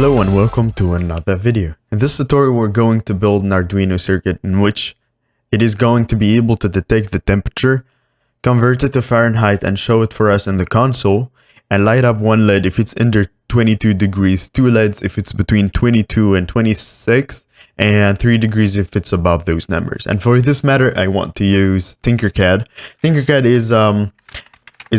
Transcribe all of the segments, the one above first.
Hello and welcome to another video. In this tutorial we're going to build an Arduino circuit in which it is going to be able to detect the temperature, convert it to Fahrenheit and show it for us in the console, and light up one LED if it's under 22 degrees, two LEDs if it's between 22 and 26, and 3 degrees if it's above those numbers. And for this matter I want to use Tinkercad. Tinkercad is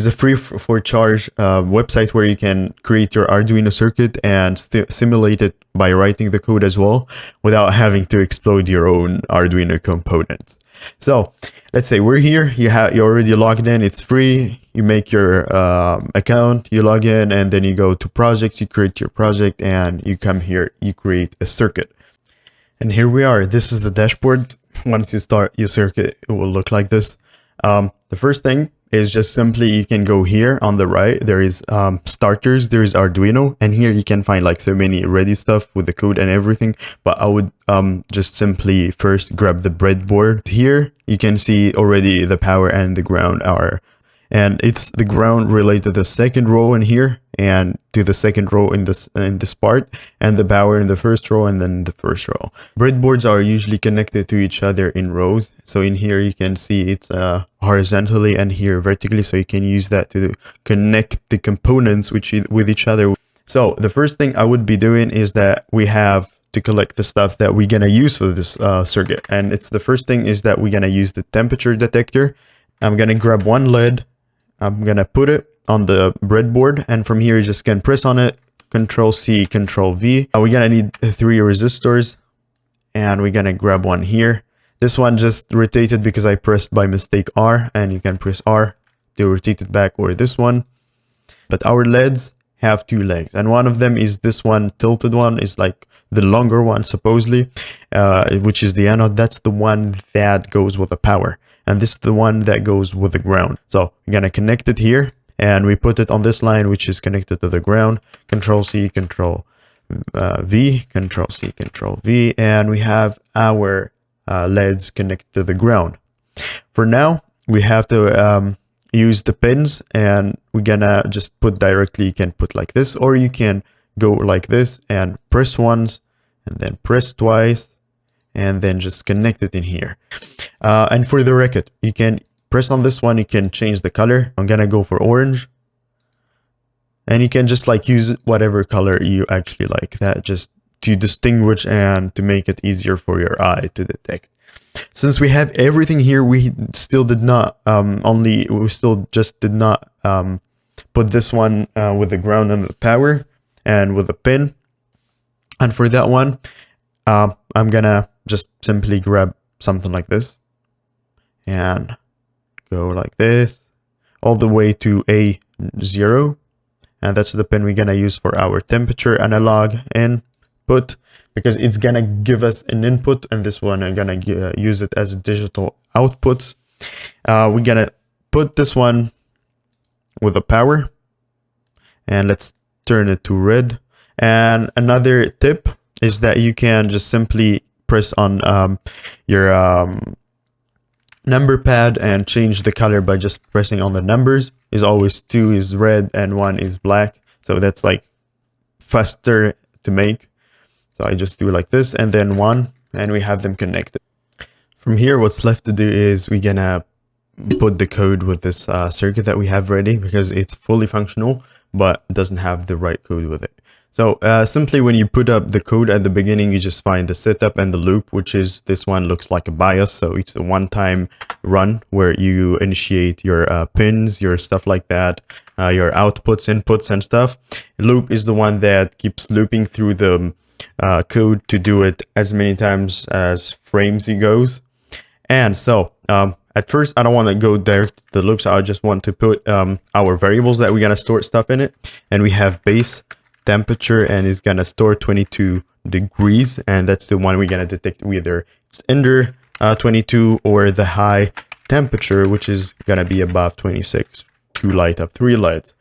a free for charge website where you can create your Arduino circuit and simulate it by writing the code as well without having to explode your own Arduino components. So let's say we're here, you're already logged in, it's free, you make your account, you log in, and then you go to projects, you create your project, and you come here, you create a circuit. And here we are. This is the dashboard. Once you start your circuit, it will look like this. The first thing is just simply you can go here on the right, there is starters, there is Arduino, and here you can find like so many ready stuff with the code and everything, but I would just simply first grab the breadboard. Here you can see already the power and the ground are, and it's the ground related to the second row in here and to the second row in this part, and the power in the first row and then the first row. Breadboards are usually connected to each other in rows, so in here you can see it's horizontally and here vertically, so you can use that to connect the components with each other. So the first thing I would be doing is that we have to collect the stuff that we're gonna use for this circuit, and it's the first thing is that we're gonna use the temperature detector. I'm gonna grab one LED, I'm gonna put it on the breadboard, and from here you just can press on it, Control C, Control V. We're gonna need 3 resistors, and we're gonna grab one here. This one just rotated because I pressed by mistake R, and you can press R to rotate it back, or this one. But our LEDs have 2 legs, and one of them is this one, tilted one, is like the longer one supposedly, which is the anode. That's the one that goes with the power, and this is the one that goes with the ground. So we're gonna connect it here, and we put it on this line which is connected to the ground. Control C, Control V, Control C, Control V, and we have our LEDs connected to the ground. For now we have to use the pins, and we're gonna just put directly. You can put like this, or you can go like this and press once and then press twice and then just connect it in here. And for the record, you can press on this one, you can change the color. I'm gonna go for orange, and you can just like use whatever color you actually like, that just to distinguish and to make it easier for your eye to detect. Since we have everything here, we still did not put this one with the ground and the power and with the pin. And for that one, I'm gonna just simply grab something like this and go like this all the way to A0, and that's the pin we're gonna use for our temperature analog input, because it's gonna give us an input, and this one I'm gonna use it as digital outputs. We're gonna put this one with the power, and let's turn it to red. And another tip is that you can just simply press on your number pad and change the color by just pressing on the numbers. Is always 2 is red and 1 is black, so that's like faster to make. So I just do like this and then 1, and we have them connected. From here what's left to do is we're gonna put the code with this circuit that we have ready, because it's fully functional but doesn't have the right code with it. So simply when you put up the code at the beginning, you just find the setup and the loop, which is this one looks like a BIOS. So it's a one-time run where you initiate your pins, your stuff like that, your outputs, inputs and stuff. Loop is the one that keeps looping through the code to do it as many times as frames it goes. And so at first I don't want to go direct to the loop, so I just want to put our variables that we're going to store stuff in it. And we have base temperature, and it's gonna store 22 degrees, and that's the one we're gonna detect whether it's under 22 or the high temperature, which is gonna be above 26 to light up 3 lights.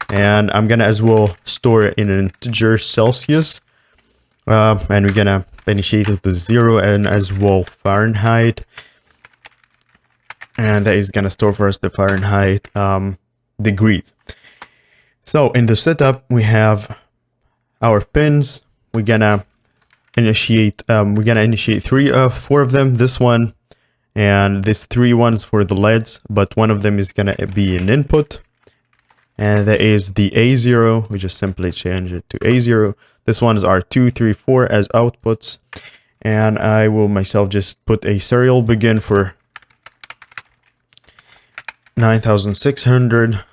And I'm gonna as well store in an integer Celsius, and we're gonna initiate it to 0, and as well Fahrenheit, and that is gonna store for us the Fahrenheit degrees. So in the setup we have our pins, we're gonna initiate four of them. This one and this 3 ones for the LEDs, but one of them is gonna be an input, and that is the A0. We just simply change it to A0. This one is R2, 3, 4 as outputs, and I will myself just put a serial begin for 9600.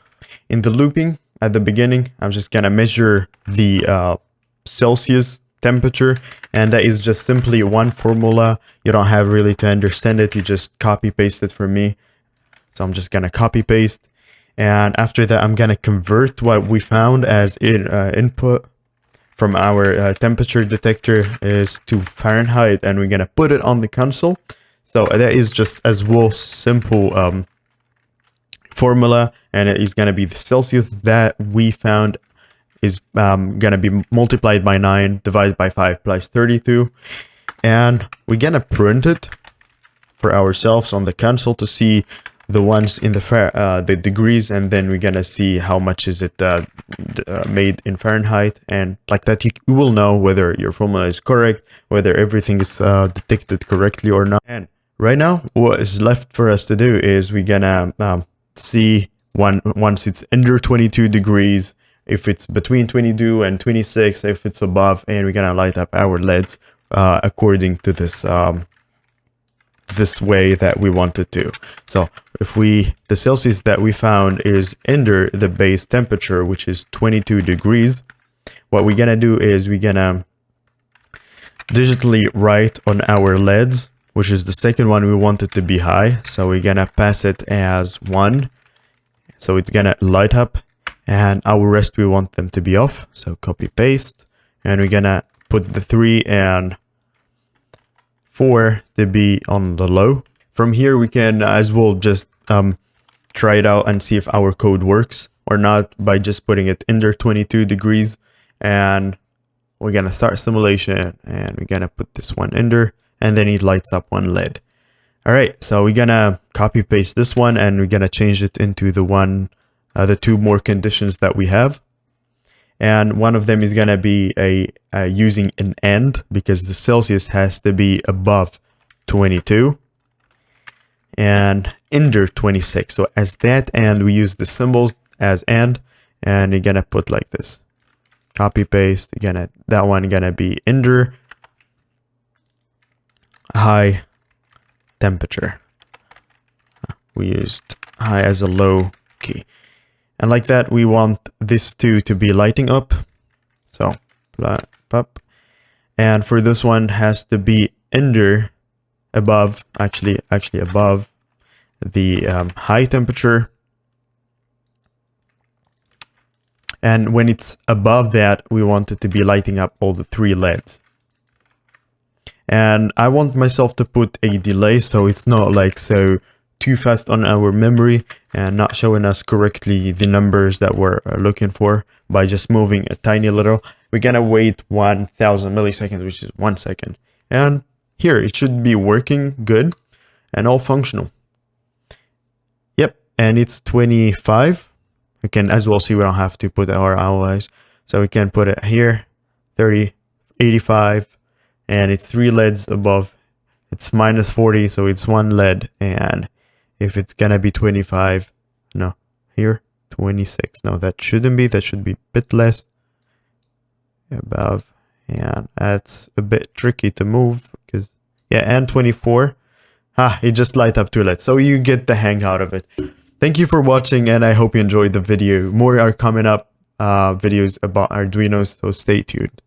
In the looping at the beginning, I'm just gonna measure the Celsius temperature, and that is just simply one formula. You don't have really to understand it, you just copy paste it for me. So I'm just gonna copy paste, and after that I'm gonna convert what we found as input from our temperature detector is to Fahrenheit, and we're gonna put it on the console. So that is just as well simple formula, and it is gonna be the Celsius that we found is gonna be multiplied by 9 divided by 5 plus 32, and we're gonna print it for ourselves on the console to see the ones in the degrees, and then we're gonna see how much is it made in Fahrenheit, and like that you will know whether your formula is correct, whether everything is detected correctly or not. And right now what is left for us to do is we're gonna see once it's under 22 degrees, if it's between 22 and 26, if it's above, and we're gonna light up our LEDs according to this this way that we want it to. So if the Celsius that we found is under the base temperature, which is 22 degrees, what we're gonna do is we're gonna digitally write on our LEDs, which is the second one we want it to be high, so we're gonna pass it as 1, so it's gonna light up, and our rest we want them to be off, so copy paste, and we're gonna put the 3 and 4 to be on the low. From here we can as well just try it out and see if our code works or not by just putting it under 22 degrees, and we're gonna start simulation, and we're gonna put this one under, and then it lights up one LED. All right, so we're gonna copy paste this one, and we're gonna change it into the 2 more conditions that we have, and one of them is gonna be using an AND, because the Celsius has to be above 22 and under 26. So as that AND, we use the symbols as AND, and you're gonna put like this, copy paste. That one gonna be under high temperature. We used high as a low key. And like that, we want this 2 to be lighting up. So, up. And for this one has to be above the high temperature. And when it's above that, we want it to be lighting up all the 3 LEDs. And I want myself to put a delay, so it's not like too fast on our memory and not showing us correctly the numbers that we're looking for by just moving a tiny little. We're gonna wait 1000 milliseconds, which is 1 second. And here it should be working good and all functional. Yep, and it's 25. We can as well see we don't have to put our allies, so we can put it here, 30, 85, and it's 3 LEDs above. It's -40, so it's 1 LED, and if it's gonna be 25, no, here 26, no, that shouldn't be, that should be a bit less above, and that's a bit tricky to move because, yeah, and 24, it just light up 2 LEDs, so you get the hang out of it. Thank you for watching, and I hope you enjoyed the video. More are coming up, videos about Arduino, so stay tuned.